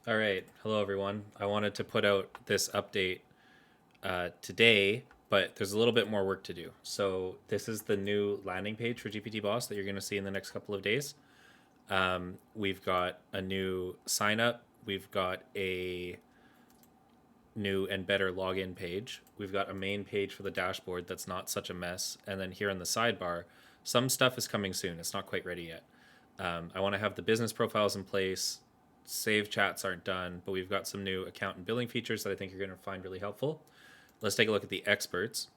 All right. Hello, everyone. I wanted to put out this update today, but there's a little bit more work to do. So, this is the new landing page for GPTBoss that you're going to see in the next couple of days. We've got a new sign up, we've got a new and better login page, we've got a main page for the dashboard that's not such a mess. And then here on the sidebar, some stuff is coming soon. It's not quite ready yet. I want to have the business profiles in place. Save chats aren't done, but we've got some new account and billing features that I think you're going to find really helpful. Let's take a look at the experts.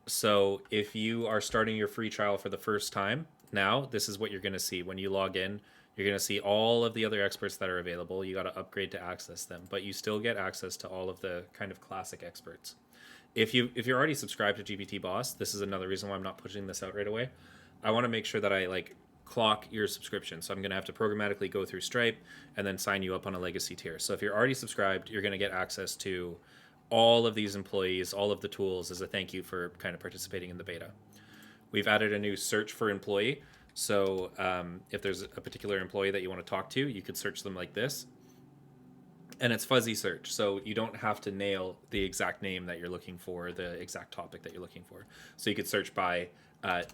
So if you are starting your free trial for the first time, now this is what you're going to see. When you log in, you're going to see all of the other experts that are available. You got to upgrade to access them, but you still get access to all of the kind of classic experts. If you're already subscribed to GPT Boss, this is another reason why I'm not pushing this out right away. I want to make sure that I clock your subscription. So I'm going to have to programmatically go through Stripe and then sign you up on a legacy tier. So if you're already subscribed, you're going to get access to all of these employees, all of the tools as a thank you for kind of participating in the beta. We've added a new search for employee. So if there's a particular employee that you want to talk to, you could search them like this. And it's fuzzy search, so you don't have to nail the exact name that you're looking for, the exact topic that you're looking for. So you could search by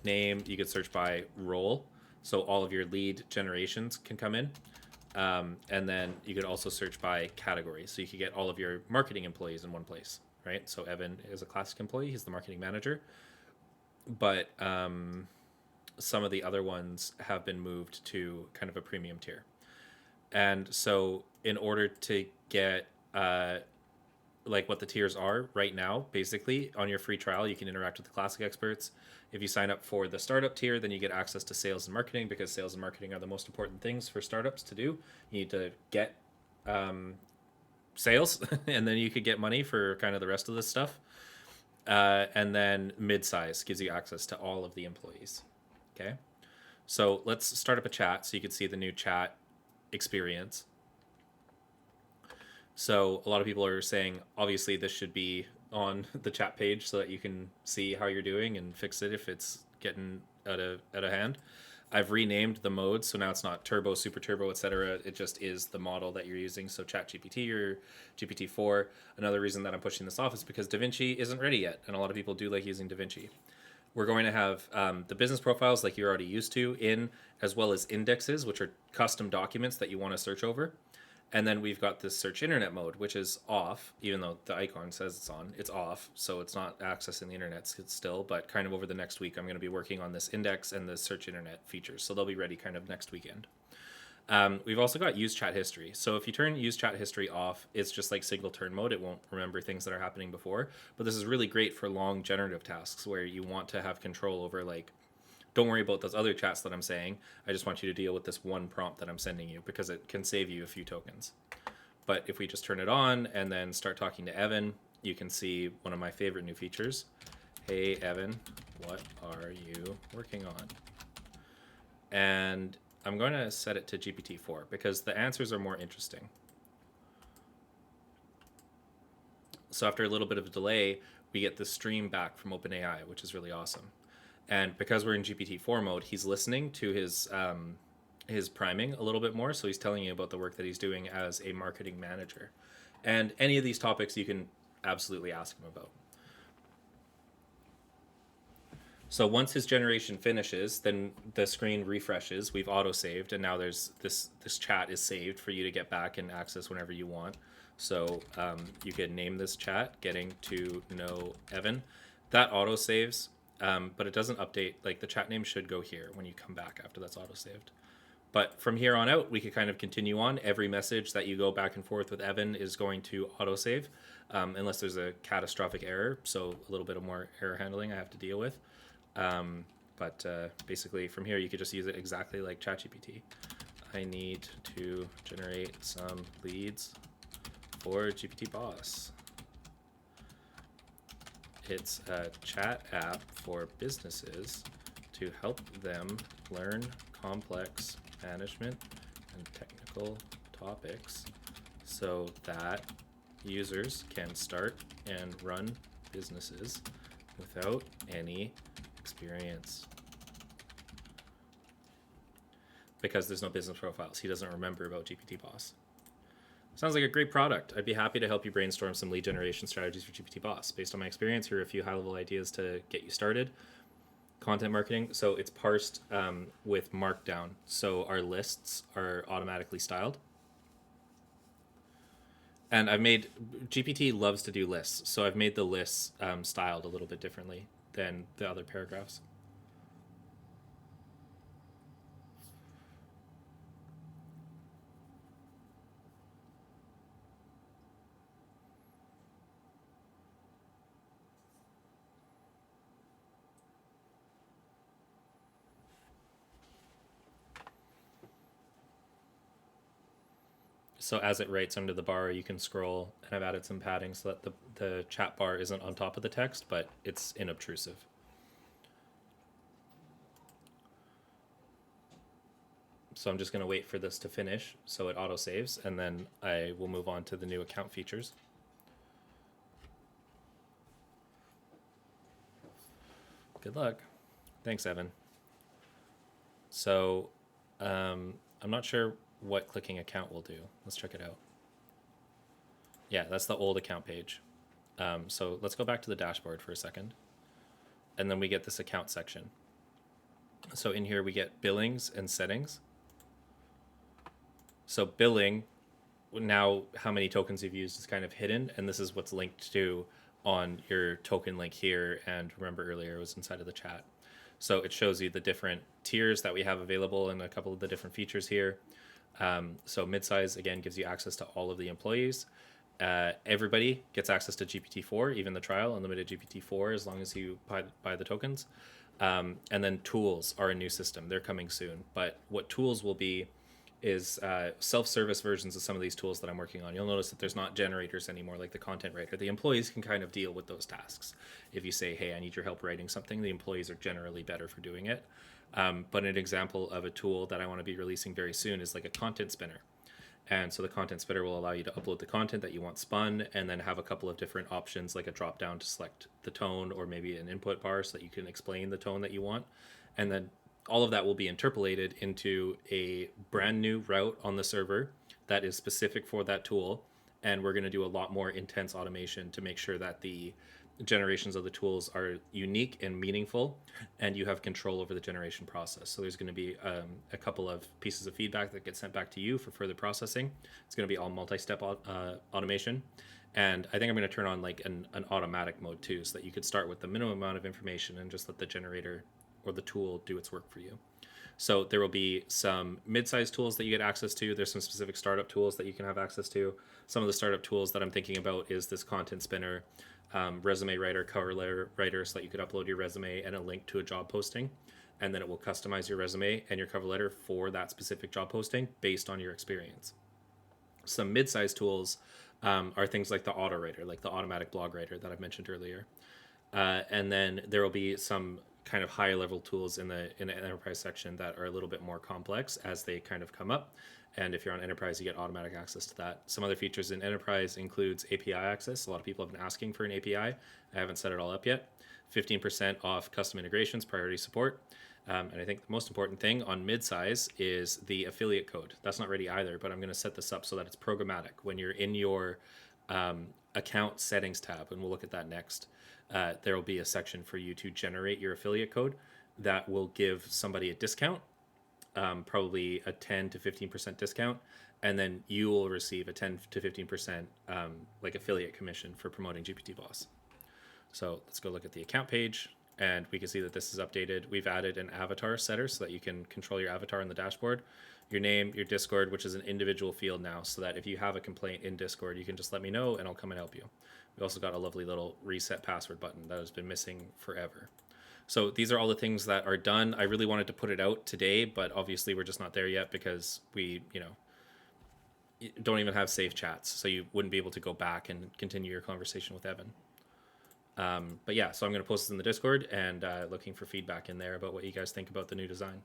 name, you could search by role, so all of your lead generations can come in. And then you could also search by category, so you could get all of your marketing employees in one place, right? So Evan is a classic employee, he's the marketing manager. But some of the other ones have been moved to kind of a premium tier. And so in order to get what the tiers are right now, basically on your free trial, you can interact with the classic experts. If you sign up for the startup tier, then you get access to sales and marketing, because sales and marketing are the most important things for startups to do. You need to get sales and then you could get money for kind of the rest of this stuff. And then mid-size gives you access to all of the employees. Okay. So let's start up a chat so you can see the new chat experience. So a lot of people are saying, obviously, this should be on the chat page so that you can see how you're doing and fix it if it's getting out of hand. I've renamed the modes, so now it's not turbo, super turbo, etc. It just is the model that you're using. So ChatGPT or GPT-4. Another reason that I'm pushing this off is because DaVinci isn't ready yet, and a lot of people do like using DaVinci. We're going to have the business profiles like you're already used to in, as well as indexes, which are custom documents that you want to search over. And then we've got this search internet mode, which is off, even though the icon says it's on. It's off, so it's not accessing the internet still, but kind of over the next week, I'm going to be working on this index and the search internet features. So they'll be ready kind of next weekend. We've also got use chat history. So if you turn use chat history off, it's just like single turn mode. It won't remember things that are happening before. But this is really great for long generative tasks where you want to have control over, don't worry about those other chats that I'm saying. I just want you to deal with this one prompt that I'm sending you, because it can save you a few tokens. But if we just turn it on and then start talking to Evan, you can see one of my favorite new features. Hey, Evan, what are you working on? And I'm going to set it to GPT-4 because the answers are more interesting. So after a little bit of a delay, we get the stream back from OpenAI, which is really awesome. And because we're in GPT-4 mode, he's listening to his priming a little bit more. So he's telling you about the work that he's doing as a marketing manager. And any of these topics you can absolutely ask him about. So once his generation finishes, then the screen refreshes. We've auto-saved, and now there's this chat is saved for you to get back and access whenever you want. So you can name this chat, getting to know Evan. That auto-saves, but it doesn't update. The chat name should go here when you come back after that's auto-saved. But from here on out, we could kind of continue on. Every message that you go back and forth with Evan is going to autosave, unless there's a catastrophic error. So a little bit of more error handling I have to deal with. But basically from here, you could just use it exactly like ChatGPT. I need to generate some leads for GPT Boss. It's a chat app for businesses to help them learn complex management and technical topics so that users can start and run businesses without any experience. because there's no business profiles. He doesn't remember about GPTBoss. Sounds like a great product. I'd be happy to help you brainstorm some lead generation strategies for GPTBoss. Based on my experience, here are a few high-level ideas to get you started. Content marketing. So it's parsed with Markdown. So our lists are automatically styled. And I've made, GPT loves to do lists. So I've made the lists styled a little bit differently than the other paragraphs. So as it writes under the bar, you can scroll, and I've added some padding so that the chat bar isn't on top of the text, but it's inobtrusive. So I'm just going to wait for this to finish so it auto saves, and then I will move on to the new account features. Good luck. Thanks, Evan. So I'm not sure what clicking account will do. Let's check it out. Yeah, that's the old account page. So let's go back to the dashboard for a second. And then we get this account section. So in here we get billings and settings. So billing, now how many tokens you've used is kind of hidden, and this is what's linked to on your token link here. And remember earlier it was inside of the chat. So it shows you the different tiers that we have available and a couple of the different features here. So midsize, again, gives you access to all of the employees. Everybody gets access to GPT-4, even the trial, unlimited GPT-4, as long as you buy the tokens. And then tools are a new system. They're coming soon. But what tools will be is self-service versions of some of these tools that I'm working on. You'll notice that there's not generators anymore, like the content writer. The employees can kind of deal with those tasks. If you say, hey, I need your help writing something, the employees are generally better for doing it. But an example of a tool that I want to be releasing very soon is like a content spinner. And so the content spinner will allow you to upload the content that you want spun and then have a couple of different options, like a drop down to select the tone or maybe an input bar so that you can explain the tone that you want. And then all of that will be interpolated into a brand new route on the server that is specific for that tool. And we're going to do a lot more intense automation to make sure that the generations of the tools are unique and meaningful, and you have control over the generation process. So there's going to be a couple of pieces of feedback that get sent back to you for further processing. It's going to be all multi-step automation. And I think I'm going to turn on like an automatic mode too, so that you could start with the minimum amount of information and just let the generator or the tool do its work for you. So there will be some mid-sized tools that you get access to. There's some specific startup tools that you can have access to. Some of the startup tools that I'm thinking about is this content spinner, resume writer, cover letter writer, so that you could upload your resume and a link to a job posting, and then it will customize your resume and your cover letter for that specific job posting based on your experience. Some mid-sized tools are things like the auto writer, like the automatic blog writer that I've mentioned earlier. And then there will be some kind of higher level tools in the enterprise section that are a little bit more complex as they kind of come up. And if you're on enterprise, you get automatic access to that. Some other features in enterprise includes API access. A lot of people have been asking for an API. I haven't set it all up yet. 15% off custom integrations, priority support. And I think the most important thing on midsize is the affiliate code. That's not ready either, but I'm going to set this up so that it's programmatic. When you're in your account settings tab, and we'll look at that next, there will be a section for you to generate your affiliate code that will give somebody a discount, probably a 10 to 15% discount, and then you will receive a 10 to 15% like affiliate commission for promoting GPTBoss. So let's go look at the account page, and we can see that this is updated. We've added an avatar setter so that you can control your avatar in the dashboard, your name, your Discord, which is an individual field now, so that if you have a complaint in Discord, you can just let me know and I'll come and help you. We also got a lovely little reset password button that has been missing forever. So these are all the things that are done. I really wanted to put it out today, but obviously we're just not there yet because we, don't even have safe chats. So you wouldn't be able to go back and continue your conversation with Evan. But yeah, so I'm going to post this in the Discord and looking for feedback in there about what you guys think about the new design.